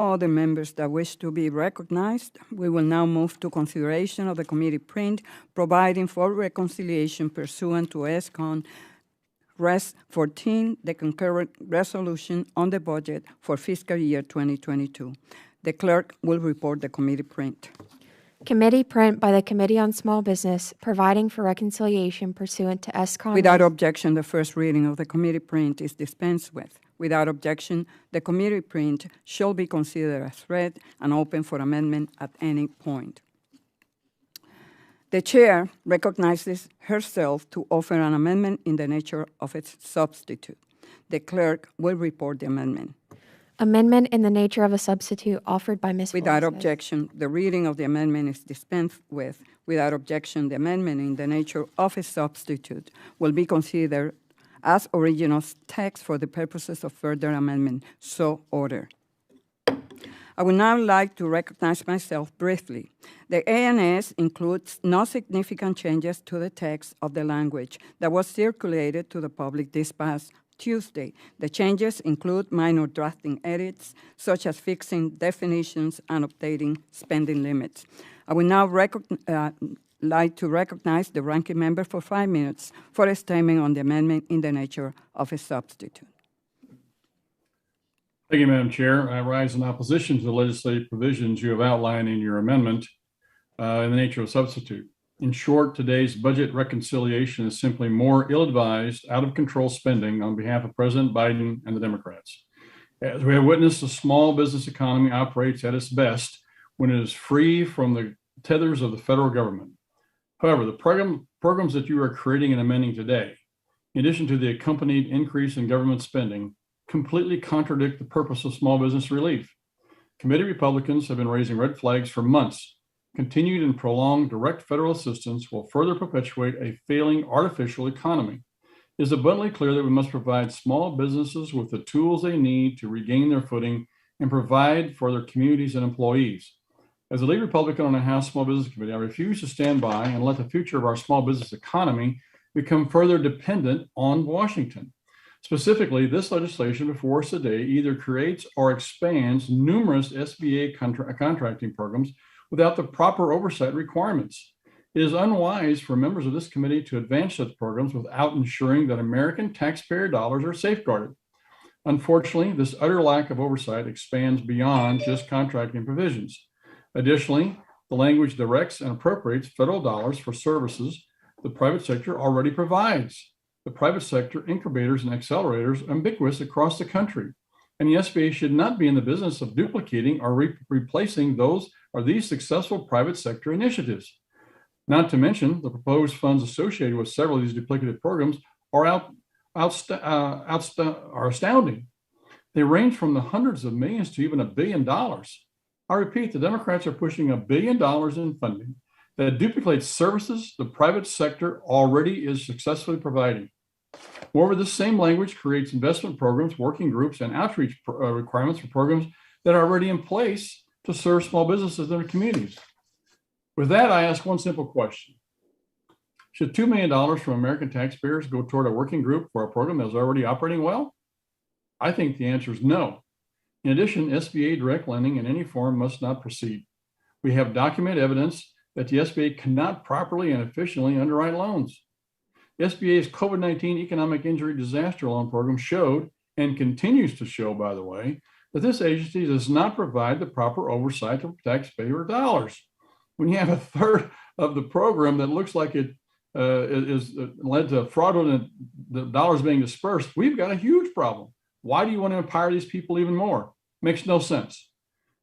other members that wish to be recognized, we will now move to consideration of the committee print providing for reconciliation pursuant to ESCON Res 14, the concurrent resolution on the budget for fiscal year 2022. The clerk will report the committee print. Committee print by the Committee on Small Business providing for reconciliation pursuant to ESCON. Without objection, the first reading of the committee print is dispensed with. Without objection, the committee print shall be considered as read and open for amendment at any point. The chair recognizes herself to offer an amendment in the nature of its substitute. The clerk will report the amendment. Amendment in the nature of a substitute offered by Ms. Without Velazquez. objection, the reading of the amendment is dispensed with. Without objection, the amendment in the nature of a substitute will be considered as original text for the purposes of further amendment. So ordered. I would now like to recognize myself briefly. The ANS includes no significant changes to the text of the language that was circulated to the public this past Tuesday. The changes include minor drafting edits, such as fixing definitions and updating spending limits. I would now like to recognize the ranking member for 5 minutes for a statement on the amendment in the nature of a substitute. Thank you, Madam Chair. I rise in opposition to the legislative provisions you have outlined in your amendment in the nature of substitute. In short, today's budget reconciliation is simply more ill-advised, out-of-control spending on behalf of President Biden and the Democrats. As we have witnessed, the small business economy operates at its best when it is free from the tethers of the federal government. However, the programs that you are creating and amending today, in addition to the accompanied increase in government spending, completely contradict the purpose of small business relief. Committee Republicans have been raising red flags for months. Continued and prolonged direct federal assistance will further perpetuate a failing artificial economy. It is abundantly clear that we must provide small businesses with the tools they need to regain their footing and provide for their communities and employees. As a lead Republican on the House Small Business Committee, I refuse to stand by and let the future of our small business economy become further dependent on Washington. Specifically, this legislation before us today either creates or expands numerous SBA contracting programs without the proper oversight requirements. It is unwise for members of this committee to advance such programs without ensuring that American taxpayer dollars are safeguarded. Unfortunately, this utter lack of oversight expands beyond just contracting provisions. Additionally, the language directs and appropriates federal dollars for services the private sector already provides. The private sector incubators and accelerators are ubiquitous across the country, and the SBA should not be in the business of duplicating or replacing these successful private sector initiatives. Not to mention, the proposed funds associated with several of these duplicative programs are astounding. They range from the hundreds of millions to even $1 billion. I repeat, the Democrats are pushing $1 billion in funding that duplicates services the private sector already is successfully providing. Moreover, this same language creates investment programs, working groups, and outreach requirements for programs that are already in place to serve small businesses in their communities. With that, I ask one simple question. Should $2 million from American taxpayers go toward a working group for a program that is already operating well? I think the answer is no. In addition, SBA direct lending in any form must not proceed. We have documented evidence that the SBA cannot properly and efficiently underwrite loans. The SBA's COVID-19 economic injury disaster loan program showed, and continues to show, by the way, that this agency does not provide the proper oversight of taxpayer dollars. When you have a third of the program that looks like it is led to fraudulent dollars being dispersed, we've got a huge problem. Why do you want to empower these people even more? Makes no sense.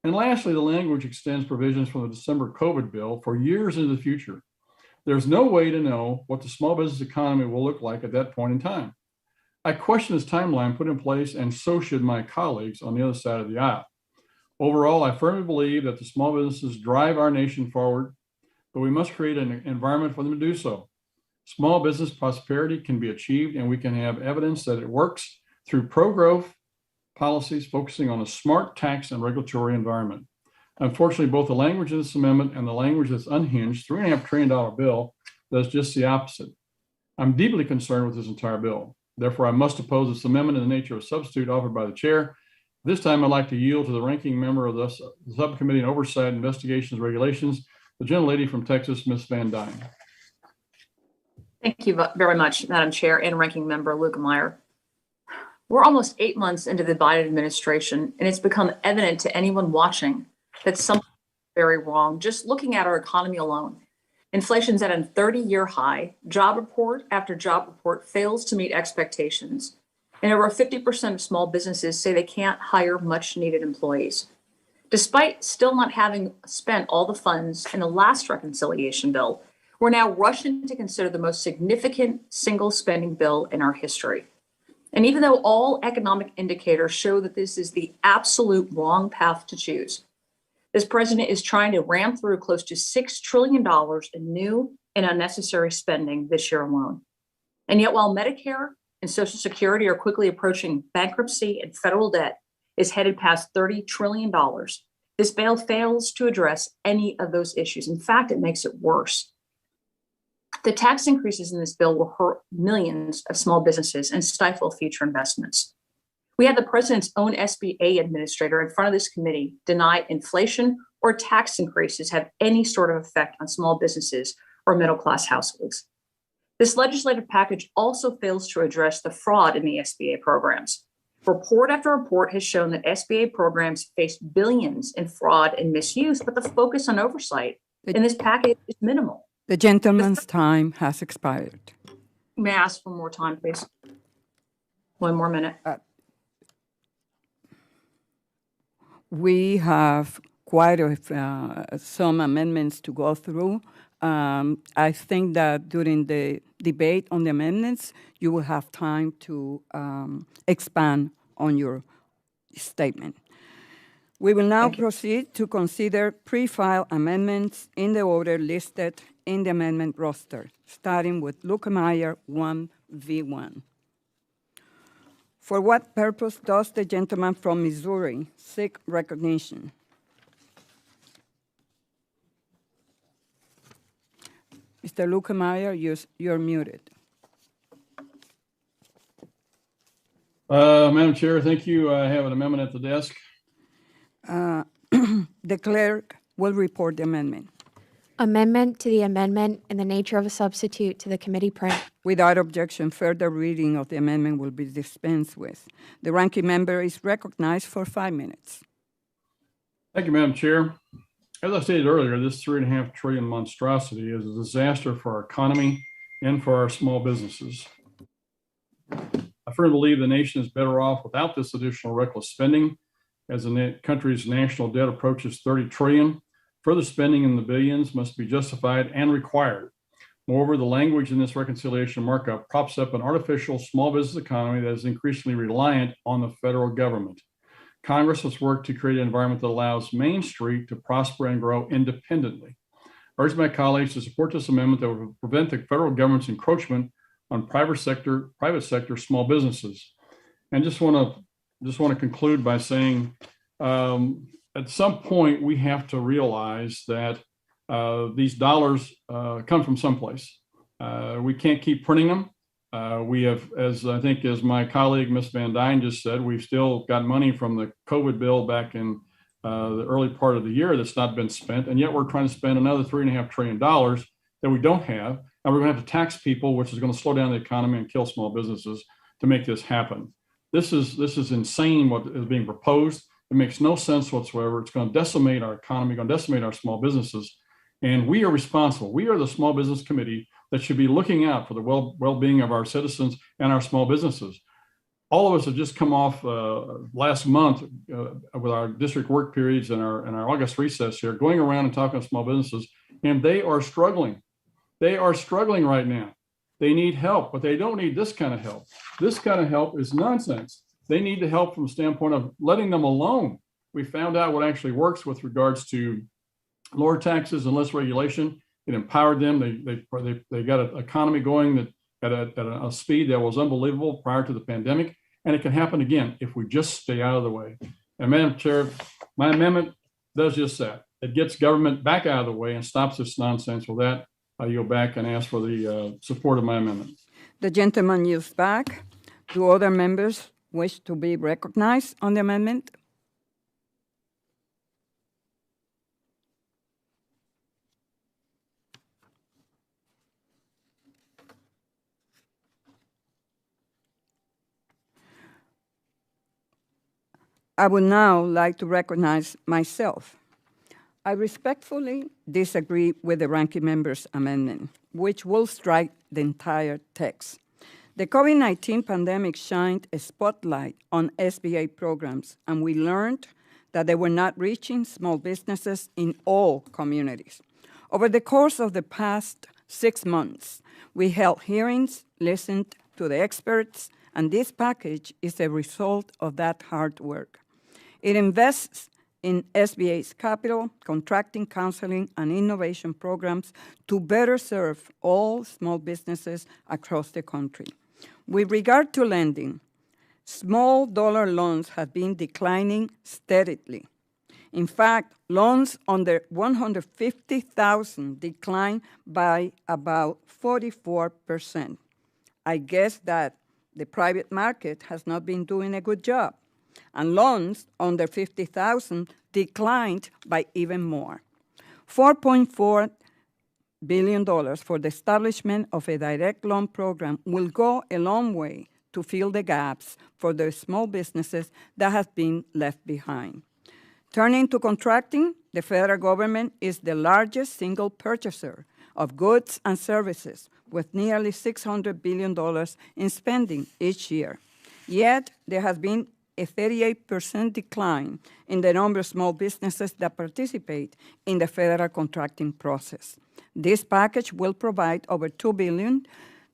And lastly, the language extends provisions from the December COVID bill for years into the future. There's no way to know what the small business economy will look like at that point in time. I question this timeline put in place, and so should my colleagues on the other side of the aisle. Overall, I firmly believe that the small businesses drive our nation forward, but we must create an environment for them to do so. Small business prosperity can be achieved, and we can have evidence that it works through pro-growth policies focusing on a smart tax and regulatory environment. Unfortunately, both the language of this amendment and the language of this unhinged $3.5 trillion bill does just the opposite. I'm deeply concerned with this entire bill. Therefore, I must oppose this amendment in the nature of a substitute offered by the chair. This time, I'd like to yield to the ranking member of the Subcommittee on Oversight, Investigations, Regulations, the gentlelady from Texas, Ms. Van Dyne. Thank you very much, Madam Chair and Ranking Member Luetkemeyer. We're almost 8 months into the Biden administration, and it's become evident to anyone watching that something is very wrong. Just looking at our economy alone, inflation's at a 30-year high. Job report after job report fails to meet expectations. And over 50% of small businesses say they can't hire much needed employees. Despite still not having spent all the funds in the last reconciliation bill, we're now rushing to consider the most significant single spending bill in our history. And even though all economic indicators show that this is the absolute wrong path to choose, this president is trying to ram through close to $6 trillion in new and unnecessary spending this year alone. And yet, while Medicare and Social Security are quickly approaching bankruptcy and federal debt is headed past $30 trillion, this bill fails to address any of those issues. In fact, it makes it worse. The tax increases in this bill will hurt millions of small businesses and stifle future investments. We had the president's own SBA administrator in front of this committee deny inflation or tax increases have any sort of effect on small businesses or middle-class households. This legislative package also fails to address the fraud in the SBA programs. Report after report has shown that SBA programs face billions in fraud and misuse, but the focus on oversight in this package is minimal. The gentleman's time has expired. May I ask for more time, please? One more minute. We have quite some amendments to go through. I think that during the debate on the amendments, you will have time to expand on your statement. We will now proceed to consider pre-file amendments in the order listed in the amendment roster, starting with Luetkemeyer 1V1. For what purpose does the gentleman from Missouri seek recognition? Mr. Luetkemeyer, you're muted. Madam Chair, thank you. I have an amendment at the desk. The clerk will report the amendment. Amendment to the amendment in the nature of a substitute to the committee print. Without objection, further reading of the amendment will be dispensed with. The ranking member is recognized for 5 minutes. Thank you, Madam Chair. As I stated earlier, this $3.5 trillion monstrosity is a disaster for our economy and for our small businesses. I firmly believe the nation is better off without this additional reckless spending. As the country's national debt approaches $30 trillion, further spending in the billions must be justified and required. Moreover, the language in this reconciliation markup props up an artificial small business economy that is increasingly reliant on the federal government. Congress must work to create an environment that allows Main Street to prosper and grow independently. I urge my colleagues to support this amendment that will prevent the federal government's encroachment on private sector small businesses. And just want to conclude by saying, at some point, we have to realize that these dollars come from someplace. We can't keep printing them. We have, as my colleague, Ms. Van Dyne just said, we've still got money from the COVID bill back in the early part of the year that's not been spent. And yet we're trying to spend another $3.5 trillion that we don't have. And we're going to have to tax people, which is going to slow down the economy and kill small businesses to make this happen. This is insane what is being proposed. It makes no sense whatsoever. It's going to decimate our economy, going to decimate our small businesses. And we are responsible. We are the Small Business Committee that should be looking out for the well-being of our citizens and our small businesses. All of us have just come off last month with our district work periods and our August recess here, going around and talking to small businesses, and they are struggling. They are struggling right now. They need help, but they don't need this kind of help. This kind of help is nonsense. They need the help from the standpoint of letting them alone. We found out what actually works with regards to lower taxes and less regulation. It empowered them. They got an economy going at a speed that was unbelievable prior to the pandemic. And it can happen again if we just stay out of the way. And Madam Chair, my amendment does just that. It gets government back out of the way and stops this nonsense. With that, I yield back and ask for the support of my amendment. The gentleman yields back. Do other members wish to be recognized on the amendment? I would now like to recognize myself. I respectfully disagree with the ranking member's amendment, which will strike the entire text. The COVID-19 pandemic shined a spotlight on SBA programs, and we learned that they were not reaching small businesses in all communities. Over the course of the past 6 months, we held hearings, listened to the experts, and this package is a result of that hard work. It invests in SBA's capital, contracting, counseling, and innovation programs to better serve all small businesses across the country. With regard to lending, small dollar loans have been declining steadily. In fact, loans under $150,000 declined by about 44%. I guess that the private market has not been doing a good job, and loans under $50,000 declined by even more. $4.4 billion for the establishment of a direct loan program will go a long way to fill the gaps for the small businesses that have been left behind. Turning to contracting, the federal government is the largest single purchaser of goods and services, with nearly $600 billion in spending each year. Yet, there has been a 38% decline in the number of small businesses that participate in the federal contracting process. This package will provide over $2 billion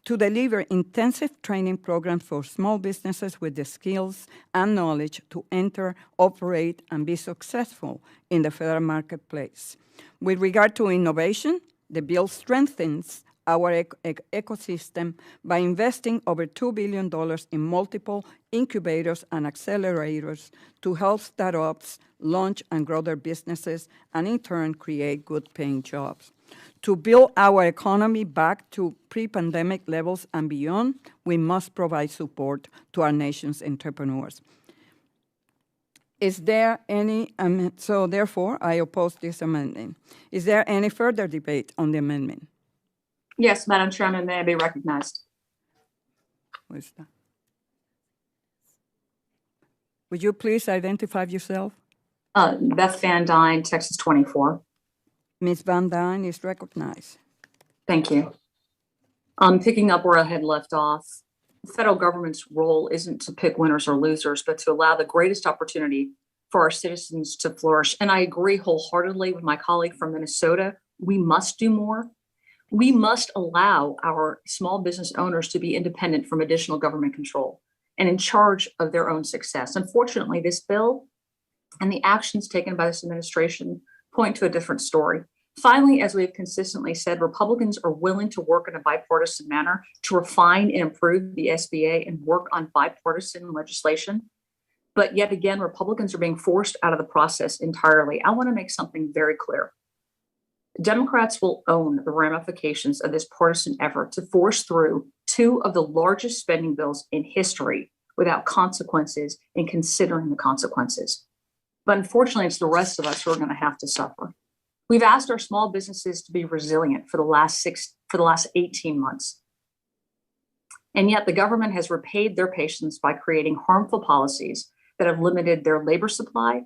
to deliver intensive training programs for small businesses with the skills and knowledge to enter, operate, and be successful in the federal marketplace. With regard to innovation, the bill strengthens our ecosystem by investing over $2 billion in multiple incubators and accelerators to help startups launch and grow their businesses and in turn create good-paying jobs. To build our economy back to pre-pandemic levels and beyond, we must provide support to our nation's entrepreneurs. Is there any, so therefore, I oppose this amendment. Is there any further debate on the amendment? Yes, Madam Chairman, may I be recognized? Who is that? Would you please identify yourself? Beth Van Dyne, Texas 24. Ms. Van Dyne is recognized. Thank you. Picking up where I had left off, the federal government's role isn't to pick winners or losers, but to allow the greatest opportunity for our citizens to flourish. And I agree wholeheartedly with my colleague from Minnesota. We must do more. We must allow our small business owners to be independent from additional government control and in charge of their own success. Unfortunately, this bill and the actions taken by this administration point to a different story. Finally, as we've consistently said, Republicans are willing to work in a bipartisan manner to refine and improve the SBA and work on bipartisan legislation. But yet again, Republicans are being forced out of the process entirely. I want to make something very clear. Democrats will own the ramifications of this partisan effort to force through two of the largest spending bills in history without consequences and considering the consequences. But unfortunately, it's the rest of us who are going to have to suffer. We've asked our small businesses to be resilient for the last 18 months. And yet the government has repaid their patience by creating harmful policies that have limited their labor supply,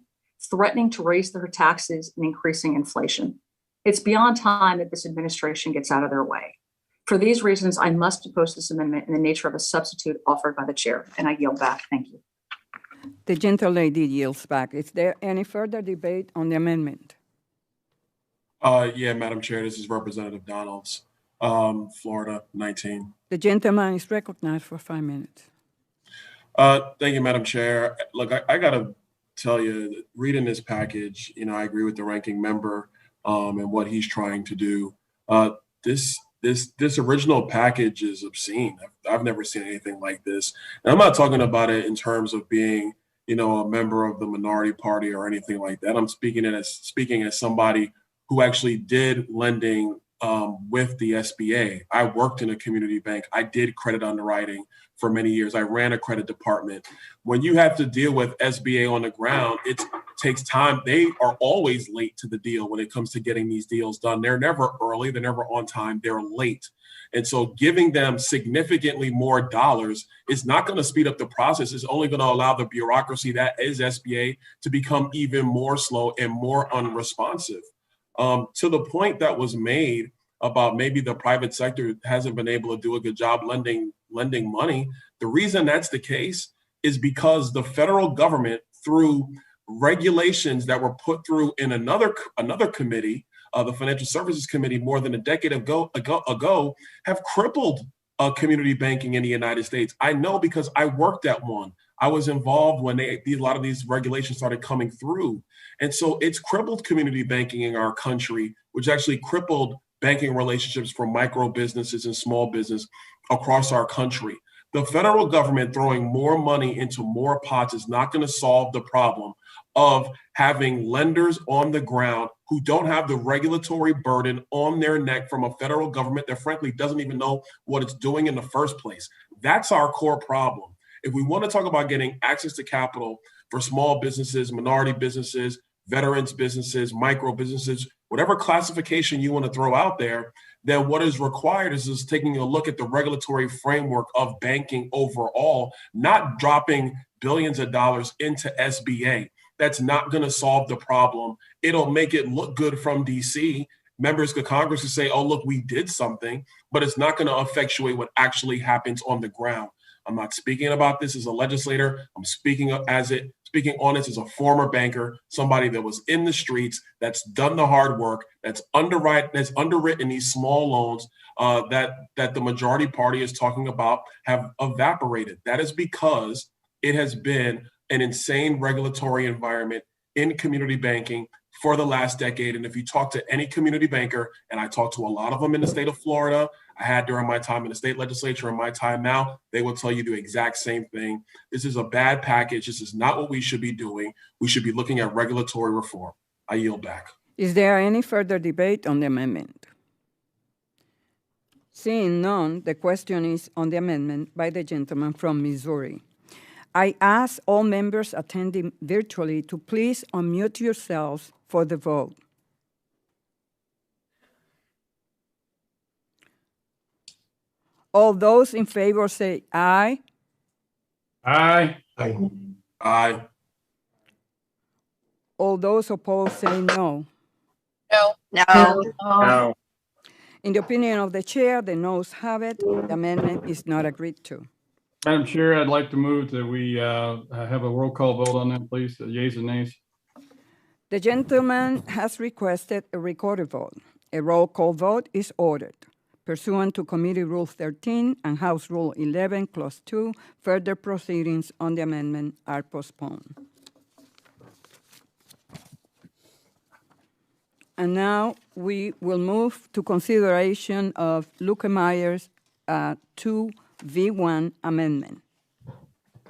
threatening to raise their taxes and increasing inflation. It's beyond time that this administration gets out of their way. For these reasons, I must oppose this amendment in the nature of a substitute offered by the chair, and I yield back. Thank you. The gentlelady yields back. Is there any further debate on the amendment? Yeah, Madam Chair, this is Representative Donalds, Florida 19. The gentleman is recognized for 5 minutes. Thank you, Madam Chair. Look, I got to tell you, reading this package, I agree with the ranking member and what he's trying to do. This original package is obscene. I've never seen anything like this. And I'm not talking about it in terms of being, a member of the minority party or anything like that. I'm speaking as somebody who actually did lending with the SBA. I worked in a community bank. I did credit underwriting for many years. I ran a credit department. When you have to deal with SBA on the ground, it takes time. They are always late to the deal when it comes to getting these deals done. They're never early. They're never on time. They're late. And so giving them significantly more dollars is not going to speed up the process. It's only going to allow the bureaucracy that is SBA to become even more slow and more unresponsive. To the point that was made about maybe the private sector hasn't been able to do a good job lending money, the reason that's the case is because the federal government, through regulations that were put through in another committee, the Financial Services Committee, more than a decade ago, have crippled community banking in the United States. I know because I worked at one. I was involved when a lot of these regulations started coming through. And so it's crippled community banking in our country, which actually crippled banking relationships for micro businesses and small business across our country. The federal government throwing more money into more pots is not going to solve the problem of having lenders on the ground who don't have the regulatory burden on their neck from a federal government that frankly doesn't even know what it's doing in the first place. That's our core problem. If we want to talk about getting access to capital for small businesses, minority businesses, veterans businesses, micro businesses, whatever classification you want to throw out there, then what is required is taking a look at the regulatory framework of banking overall, not dropping billions of dollars into SBA. That's not going to solve the problem. It'll make it look good from DC. Members of Congress will say, oh, look, we did something, but it's not going to effectuate what actually happens on the ground. I'm not speaking about this as a legislator. I'm speaking on it as a former banker, somebody that was in the streets, that's done the hard work, that's underwritten these small loans that the majority party is talking about have evaporated. That is because it has been an insane regulatory environment in community banking for the last decade. And if you talk to any community banker, and I talk to a lot of them in the state of Florida, I had during my time in the state legislature and my time now, they will tell you the exact same thing. This is a bad package. This is not what we should be doing. We should be looking at regulatory reform. I yield back. Is there any further debate on the amendment? Seeing none, the question is on the amendment by the gentleman from Missouri. I ask all members attending virtually to please unmute yourselves for the vote. All those in favor say aye. Aye. Aye. Aye. All those opposed say no. No. No. In the opinion of the chair, the noes have it. The amendment is not agreed to. Madam Chair, I'd like to move that we have a roll call vote on that, please. Yeas and nays. The gentleman has requested a recorded vote. A roll call vote is ordered. Pursuant to Committee Rule 13 and House Rule 11, Clause 2, further proceedings on the amendment are postponed. And now we will move to consideration of Luetkemeier's 2V1 amendment.